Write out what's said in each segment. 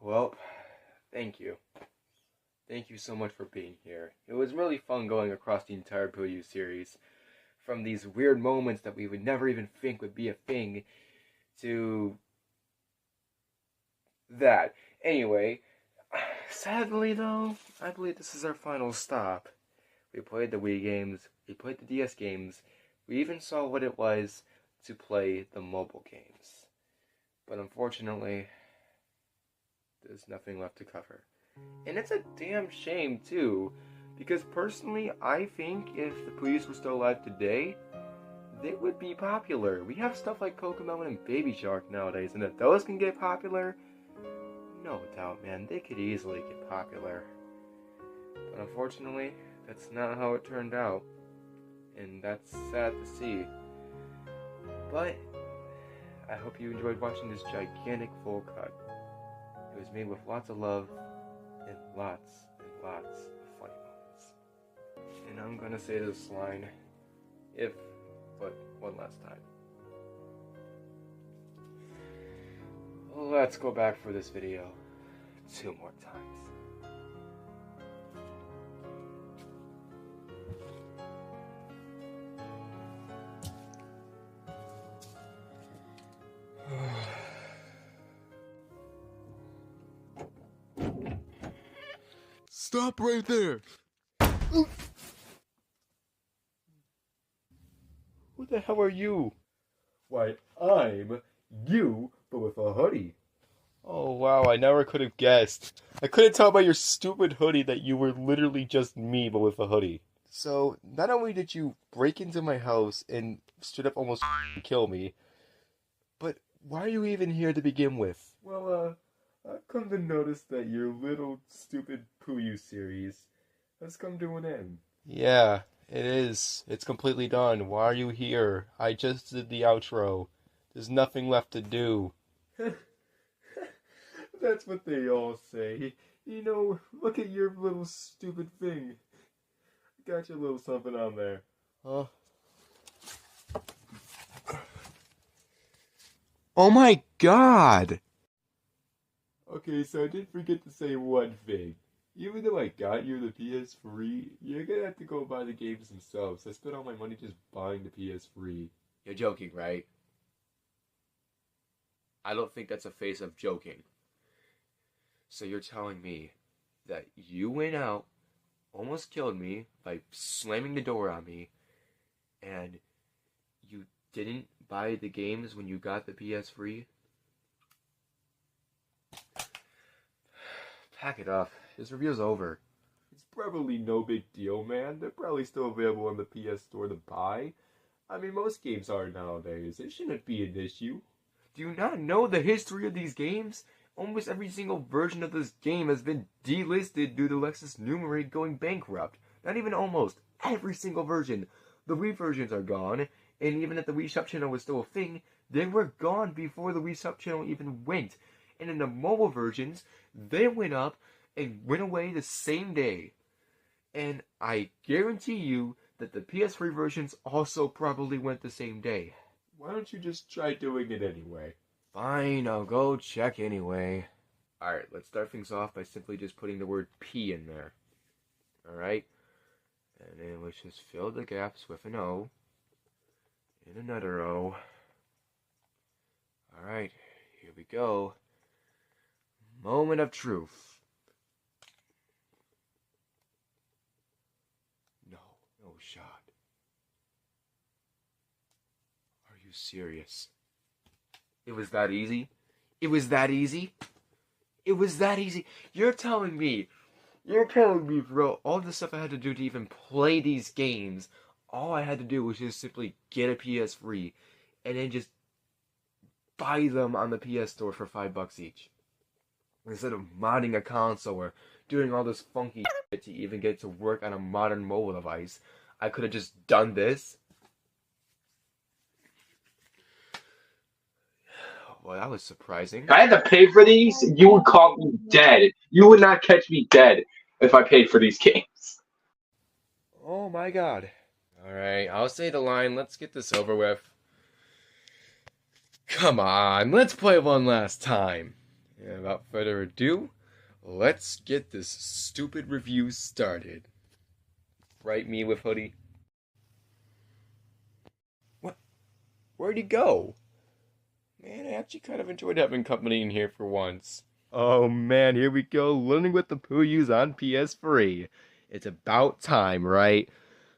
Well, thank you. Thank you so much for being here. It was really fun going across the entire PooYoos series. From these weird moments that we would never even think would be a thing, to that. Anyway, sadly though, I believe this is our final stop. We played the Wii games, we played the DS games, we even saw what it was to play the mobile games. But unfortunately, there's nothing left to cover. And it's a damn shame too, because personally, I think if the PooYoos were still alive today, they would be popular. We have stuff like Cocomelon and Baby Shark nowadays, and if those can get popular, no doubt, man, they could easily get popular. But unfortunately, that's not how it turned out, and that's sad to see. But I hope you enjoyed watching this gigantic full cut. It was made with lots of love and lots of funny moments. And I'm gonna say this line, but one last time. Let's go back for this video 2 more times. Stop right there! Who the hell are you? Why, I'm you, but with a hoodie. Oh wow, I never could have guessed. I couldn't tell by your stupid hoodie that you were literally just me, but with a hoodie. So, not only did you break into my house and straight up almost kill me, but why are you even here to begin with? Well, I've come to notice that your little stupid PooYoos series has come to an end. Yeah, it is. It's completely done. Why are you here? I just did the outro. There's nothing left to do. That's what they all say. You know, look at your little stupid thing. Got your little something on there. Huh? Oh my god! Okay, so I did forget to say one thing. Even though I got you the PS3, you're gonna have to go buy the games themselves. I spent all my money just buying the PS3. You're joking, right? I don't think that's a face of joking. So you're telling me that you went out, almost killed me by slamming the door on me, and you didn't buy the games when you got the PS3? Pack it up. This review's over. It's probably no big deal, man. They're probably still available on the PS Store to buy. I mean, most games are nowadays. It shouldn't be an issue. Do you not know the history of these games? Almost every single version of this game has been delisted due to Lexus Numerate going bankrupt. Not even almost. Every single version. The Wii versions are gone, and even if the Wii Shop Channel was still a thing, they were gone before the Wii Shop Channel even went. And in the mobile versions, they went up and went away the same day. And I guarantee you that the PS3 versions also probably went the same day. Why don't you just try doing it anyway? Fine, I'll go check anyway. Alright, let's start things off by simply just putting the word P in there. Alright? And then let's just fill the gaps with an O. And another O. Alright, here we go. Moment of truth. No shot. Are you serious? It was that easy? It was that easy? It was that easy? You're telling me bro, all the stuff I had to do to even play these games, all I had to do was just simply get a PS3 and then just buy them on the PS Store for $5 each. Instead of modding a console or doing all this funky shit to even get to work on a modern mobile device, I could have just done this. Well, that was surprising. If I had to pay for these, you would call me dead. You would not catch me dead if I paid for these games. Oh my god. Alright, I'll say the line. Let's get this over with. Come on, let's play one last time. And without further ado, let's get this stupid review started. Right, me with hoodie? What? Where'd he go? Man, I actually kind of enjoyed having company in here for once. Oh man, here we go, learning with the PooYoos on PS3. It's about time, right?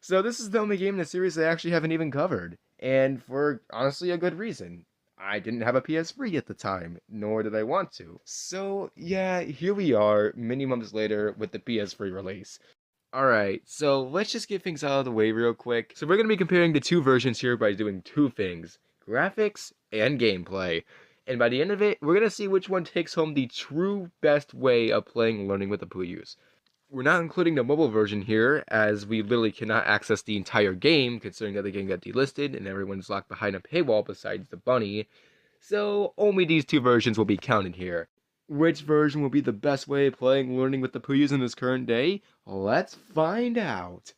So this is the only game in the series I actually haven't even covered, and for honestly a good reason. I didn't have a PS3 at the time, nor did I want to. So yeah, here we are, many months later with the PS3 release. Alright, so let's just get things out of the way real quick. So we're going to be comparing the two versions here by doing two things, graphics and gameplay. And by the end of it, we're going to see which one takes home the true best way of playing and learning with the PooYoos. We're not including the mobile version here, as we literally cannot access the entire game, considering that the game got delisted and everyone's locked behind a paywall besides the bunny. So only these two versions will be counted here. Which version will be the best way of playing learning with the PooYoos in this current day? Let's find out.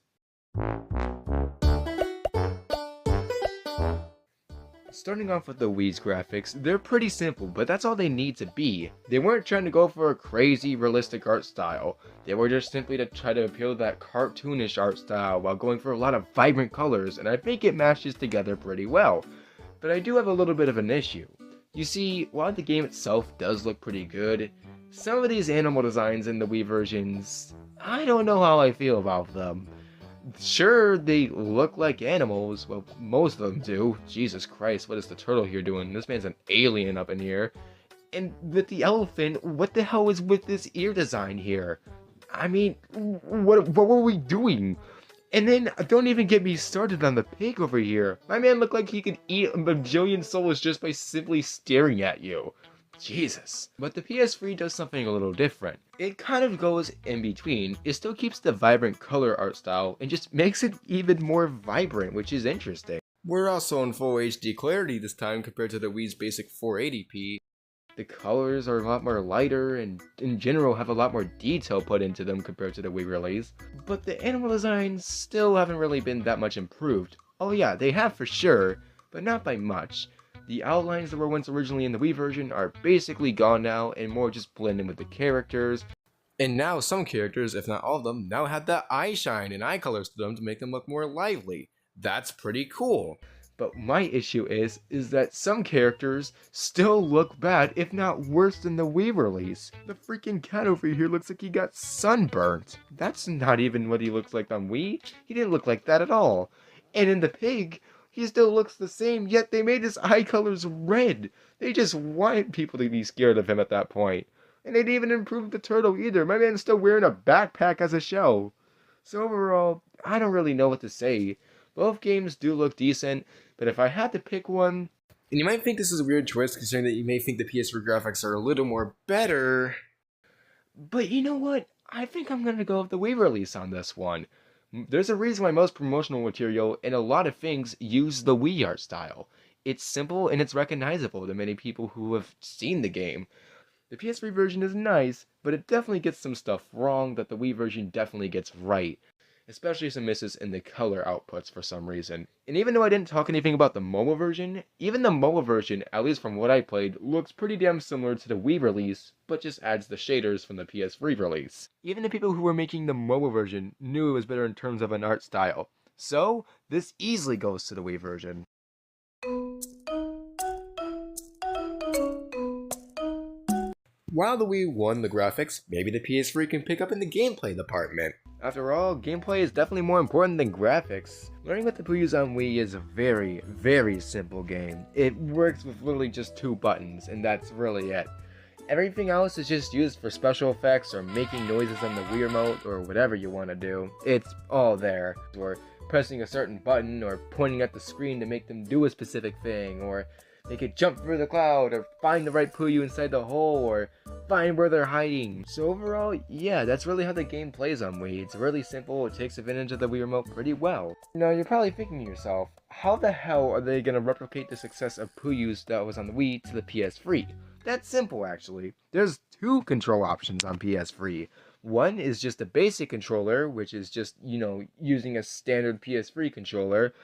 Starting off with the Wii's graphics, they're pretty simple, but that's all they need to be. They weren't trying to go for a crazy realistic art style. They were just simply to try to appeal to that cartoonish art style while going for a lot of vibrant colors, and I think it matches together pretty well. But I do have a little bit of an issue. You see, while the game itself does look pretty good, some of these animal designs in the Wii versions, I don't know how I feel about them. Sure, they look like animals, well, most of them do. Jesus Christ, what is the turtle here doing? This man's an alien up in here. And with the elephant, what the hell is with this ear design here? I mean, what were we doing? And then, don't even get me started on the pig over here. My man looked like he could eat a bajillion souls just by simply staring at you. Jesus. But the PS3 does something a little different. It kind of goes in between. It still keeps the vibrant color art style and just makes it even more vibrant, which is interesting. We're also in full HD clarity this time compared to the Wii's basic 480p. The colors are a lot more lighter and in general have a lot more detail put into them compared to the Wii release. But the animal designs still haven't really been that much improved. Oh yeah, they have for sure, but not by much. The outlines that were once originally in the Wii version are basically gone now and more just blend in with the characters. And now some characters, if not all of them, now have that eye shine and eye colors to them to make them look more lively. That's pretty cool. But my issue is that some characters still look bad, if not worse than the Wii release. The freaking cat over here looks like he got sunburnt. That's not even what he looks like on Wii. He didn't look like that at all. And in the pig, he still looks the same, yet they made his eye colors red. They just wanted people to be scared of him at that point. And they didn't even improve the turtle either. My man's still wearing a backpack as a shell. So overall, I don't really know what to say. Both games do look decent, but if I had to pick one, and you might think this is a weird choice considering that you may think the PS3 graphics are a little more better, but you know what? I think I'm gonna go with the Wii release on this one. There's a reason why most promotional material and a lot of things use the Wii art style. It's simple and it's recognizable to many people who have seen the game. The PS3 version is nice, but it definitely gets some stuff wrong that the Wii version definitely gets right. Especially some misses in the color outputs for some reason. And even though I didn't talk anything about the mobile version, even the mobile version, at least from what I played, looks pretty damn similar to the Wii release, but just adds the shaders from the PS3 release. Even the people who were making the mobile version knew it was better in terms of an art style. So, this easily goes to the Wii version. While the Wii won the graphics, maybe the PS3 can pick up in the gameplay department. After all, gameplay is definitely more important than graphics. Learning with the PooYoos on Wii is a very, very simple game. It works with literally just 2 buttons, and that's really it. Everything else is just used for special effects or making noises on the Wii remote or whatever you want to do. It's all there. Or pressing a certain button or pointing at the screen to make them do a specific thing, or make it jump through the cloud, or find the right Pooyoo inside the hole, or find where they're hiding. So overall, yeah, that's really how the game plays on Wii. It's really simple, it takes advantage of the Wii remote pretty well. Now you're probably thinking to yourself, how the hell are they gonna replicate the success of PooYoos that was on the Wii to the PS3? That's simple actually. There's 2 control options on PS3. One is just a basic controller, which is just, using a standard PS3 controller.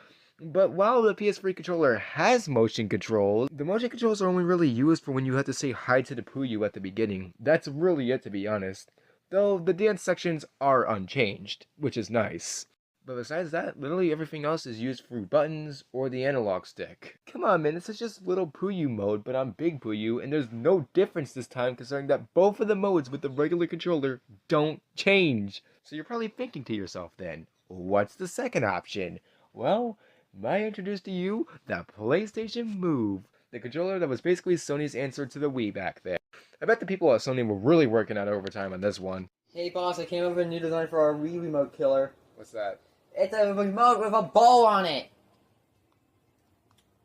But while the PS3 controller has motion controls, the motion controls are only really used for when you have to say hi to the PooYoo at the beginning. That's really it, to be honest. Though the dance sections are unchanged, which is nice. But besides that, literally everything else is used through buttons or the analog stick. Come on, man, this is just little PooYoo mode, but I'm Big PooYoo, and there's no difference this time considering that both of the modes with the regular controller don't change. So you're probably thinking to yourself then, what's the second option? Well, I introduce to you the PlayStation Move, the controller that was basically Sony's answer to the Wii back then. I bet the people at Sony were really working out overtime on this one. Hey boss, I came up with a new design for our Wii remote killer. What's that? It's a remote with a ball on it!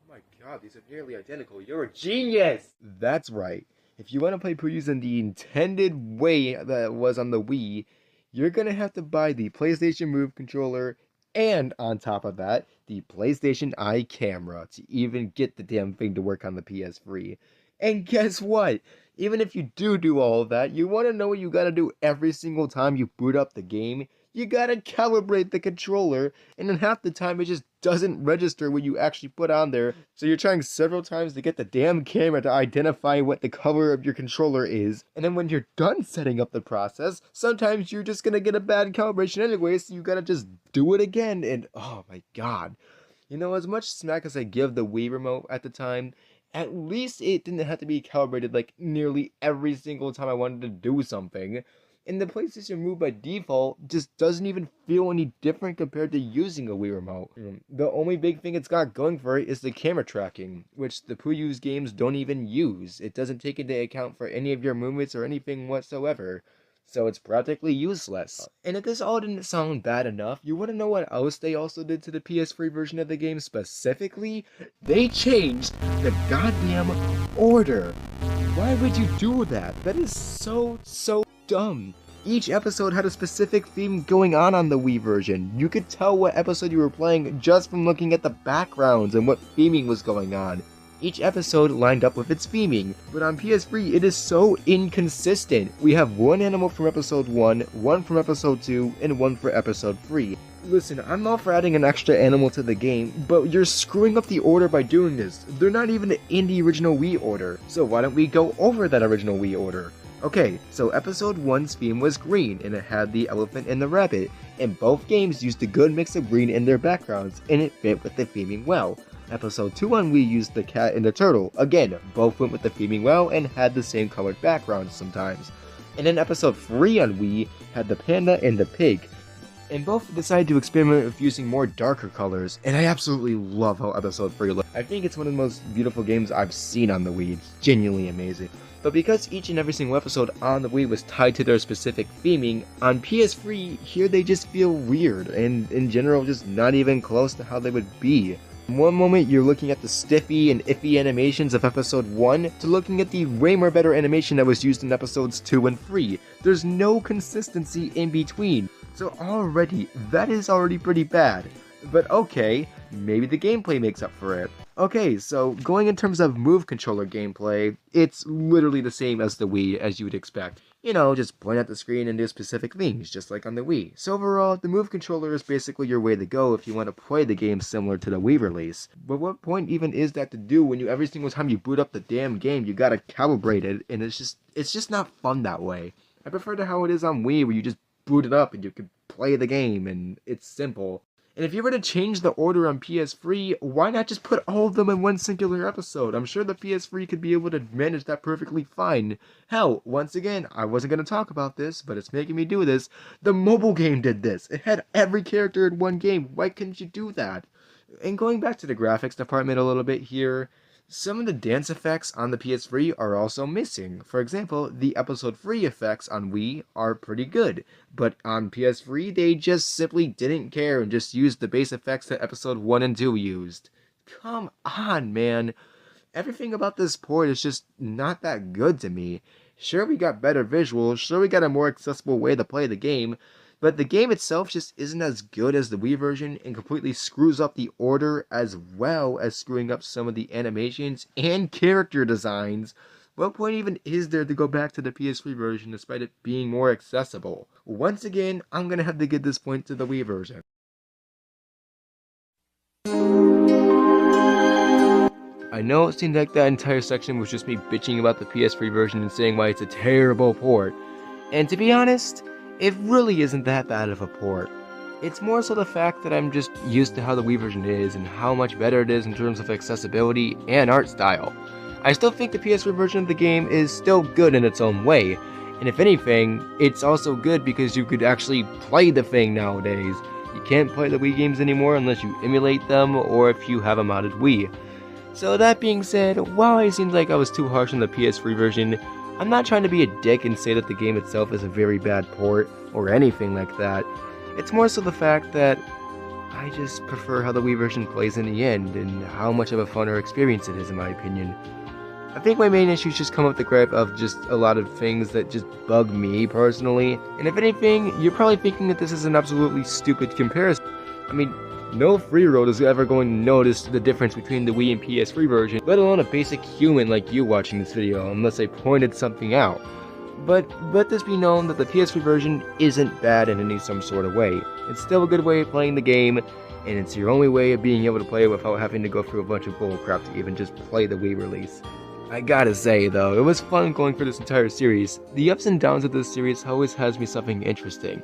Oh my god, these are nearly identical. You're a genius! That's right. If you want to play PooYoos in the intended way that it was on the Wii, you're gonna have to buy the PlayStation Move controller and on top of that, the PlayStation Eye camera to even get the damn thing to work on the PS3. And guess what? Even if you do all of that, you want to know what you gotta do every single time you boot up the game? You gotta calibrate the controller, and then half the time it just doesn't register what you actually put on there, so you're trying several times to get the damn camera to identify what the color of your controller is, and then when you're done setting up the process, sometimes you're just gonna get a bad calibration anyway, so you gotta just do it again, and oh my god. You know, as much smack as I give the Wii remote at the time, at least it didn't have to be calibrated like nearly every single time I wanted to do something. And the PlayStation Move by default just doesn't even feel any different compared to using a Wii remote. The only big thing it's got going for it is the camera tracking, which the PooYoos games don't even use. It doesn't take into account for any of your movements or anything whatsoever. So it's practically useless. And if this all didn't sound bad enough, you want to know what else they also did to the PS3 version of the game specifically? They changed the goddamn order. Why would you do that? That is so dumb. Each episode had a specific theme going on the Wii version. You could tell what episode you were playing just from looking at the backgrounds and what theming was going on. Each episode lined up with its theming, but on PS3 it is so inconsistent. We have one animal from episode 1, one from episode 2, and one for episode 3. Listen, I'm all for adding an extra animal to the game, but you're screwing up the order by doing this. They're not even in the original Wii order, so why don't we go over that original Wii order? Okay, so episode 1's theme was green, and it had the elephant and the rabbit, and both games used a good mix of green in their backgrounds, and it fit with the theming well. Episode 2 on Wii used the cat and the turtle. Again, both went with the theming well and had the same colored backgrounds sometimes. And then episode 3 on Wii had the panda and the pig. And both decided to experiment with using more darker colors, and I absolutely love how episode 3 looks. I think it's one of the most beautiful games I've seen on the Wii. It's genuinely amazing. But because each and every single episode on the Wii was tied to their specific theming, on PS3, here they just feel weird, and in general just not even close to how they would be. One moment you're looking at the stiffy and iffy animations of episode 1 to looking at the way more better animation that was used in episodes 2 and 3. There's no consistency in between. So already, that is already pretty bad. But okay, maybe the gameplay makes up for it. Okay, so going in terms of move controller gameplay, it's literally the same as the Wii as you would expect. You know, just point at the screen and do specific things, just like on the Wii. So overall, the Move controller is basically your way to go if you want to play the game similar to the Wii release. But what point even is that to do when every single time you boot up the damn game, you gotta calibrate it, and it's just not fun that way. I prefer to how it is on Wii, where you just boot it up and you can play the game, and it's simple. And if you were to change the order on PS3, why not just put all of them in one singular episode? I'm sure the PS3 could be able to manage that perfectly fine. Hell, once again, I wasn't going to talk about this, but it's making me do this. The mobile game did this. It had every character in one game. Why couldn't you do that? And going back to the graphics department a little bit here, some of the dance effects on the PS3 are also missing. For example, the episode 3 effects on Wii are pretty good, but on PS3 they just simply didn't care and just used the base effects that episode 1 and 2 used. Come on, man. Everything about this port is just not that good to me. Sure, we got better visuals, sure we got a more accessible way to play the game, but the game itself just isn't as good as the Wii version and completely screws up the order as well as screwing up some of the animations and character designs. What point even is there to go back to the PS3 version despite it being more accessible? Once again, I'm gonna have to give this point to the Wii version. I know it seemed like that entire section was just me bitching about the PS3 version and saying why it's a terrible port. And to be honest, it really isn't that bad of a port. It's more so the fact that I'm just used to how the Wii version is and how much better it is in terms of accessibility and art style. I still think the PS3 version of the game is still good in its own way, and if anything, it's also good because you could actually play the thing nowadays. You can't play the Wii games anymore unless you emulate them or if you have a modded Wii. So that being said, while it seems like I was too harsh on the PS3 version, I'm not trying to be a dick and say that the game itself is a very bad port or anything like that. It's more so the fact that I just prefer how the Wii version plays in the end and how much of a funner experience it is in my opinion. I think my main issues just come with the gripe of just a lot of things that just bug me personally, and if anything, you're probably thinking that this is an absolutely stupid comparison. I mean, no 3-year-old is ever going to notice the difference between the Wii and PS3 version, let alone a basic human like you watching this video, unless I pointed something out. But let this be known that the PS3 version isn't bad in any some sort of way. It's still a good way of playing the game, and it's your only way of being able to play it without having to go through a bunch of bullcrap to even just play the Wii release. I gotta say though, it was fun going through this entire series. The ups and downs of this series always has me something interesting.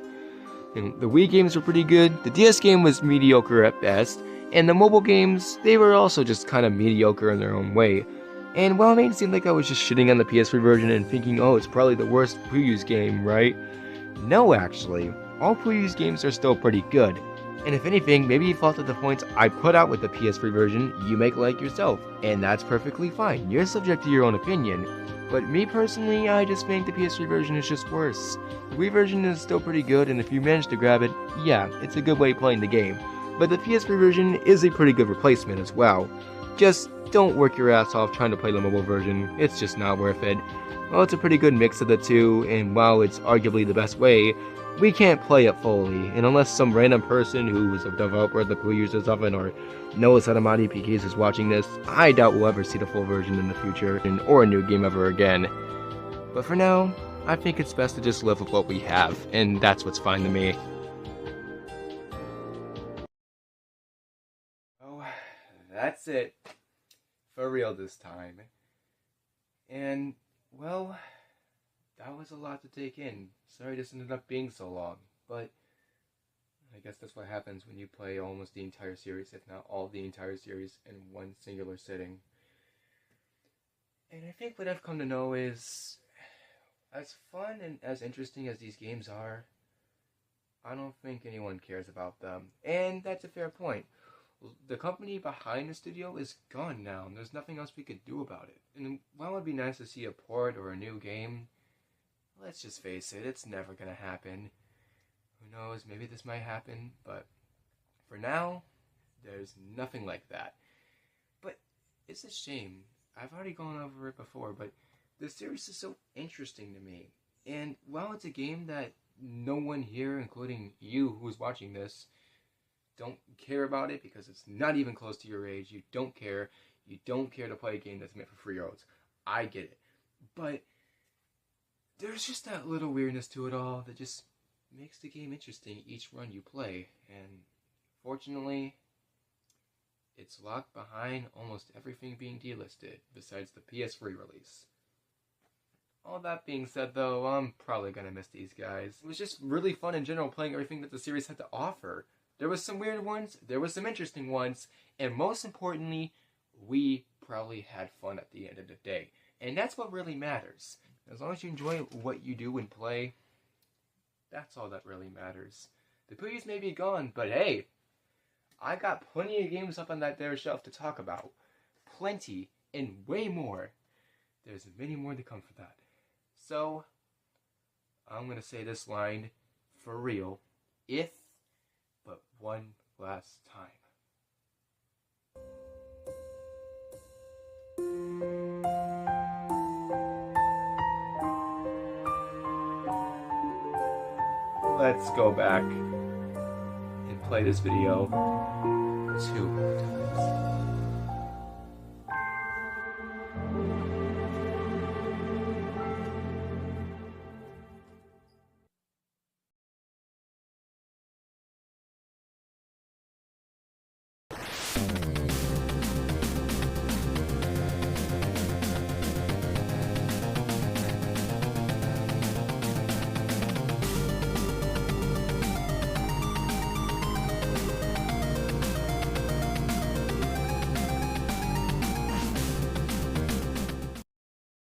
And the Wii games were pretty good, the DS game was mediocre at best, and the mobile games, they were also just kinda mediocre in their own way. And while it made it seem like I was just shitting on the PS3 version and thinking, oh, it's probably the worst PooYoos game, right? No, actually. All PooYoos games are still pretty good. And if anything, maybe you thought that the points I put out with the PS3 version, you make like yourself. And that's perfectly fine. You're subject to your own opinion. But me personally, I just think the PS3 version is just worse. The Wii version is still pretty good, and if you manage to grab it, yeah, it's a good way of playing the game. But the PS3 version is a pretty good replacement as well. Just don't work your ass off trying to play the mobile version, it's just not worth it. Well, it's a pretty good mix of the two, and while it's arguably the best way, we can't play it fully, and unless some random person who is a developer of the PooYoos or something, or knows how to mod APKs is watching this, I doubt we'll ever see the full version in the future, or a new game ever again. But for now, I think it's best to just live with what we have, and that's what's fine to me. Oh, that's it. For real this time. And, well, that was a lot to take in. Sorry this ended up being so long, but I guess that's what happens when you play almost the entire series, if not all the entire series, in one singular sitting. And I think what I've come to know is, as fun and as interesting as these games are, I don't think anyone cares about them. And that's a fair point. The company behind the studio is gone now, and there's nothing else we could do about it. And while it'd be nice to see a port or a new game, let's just face it, it's never gonna happen. Who knows, maybe this might happen, but for now, there's nothing like that. But it's a shame. I've already gone over it before, but the series is so interesting to me. And while it's a game that no one here, including you who's watching this, don't care about it because it's not even close to your age, you don't care to play a game that's meant for 3-year-olds. I get it. But there's just that little weirdness to it all that just makes the game interesting each run you play. And fortunately, it's locked behind almost everything being delisted besides the PS3 release. All that being said though, I'm probably gonna miss these guys. It was just really fun in general playing everything that the series had to offer. There was some weird ones, there was some interesting ones, and most importantly, we probably had fun at the end of the day. And that's what really matters. As long as you enjoy what you do and play, that's all that really matters. The PooYoos may be gone, but hey, I got plenty of games up on that there shelf to talk about. Plenty, and way more. There's many more to come for that. So, I'm gonna say this line for real, if but one last time. Let's go back and play this video 2 more times.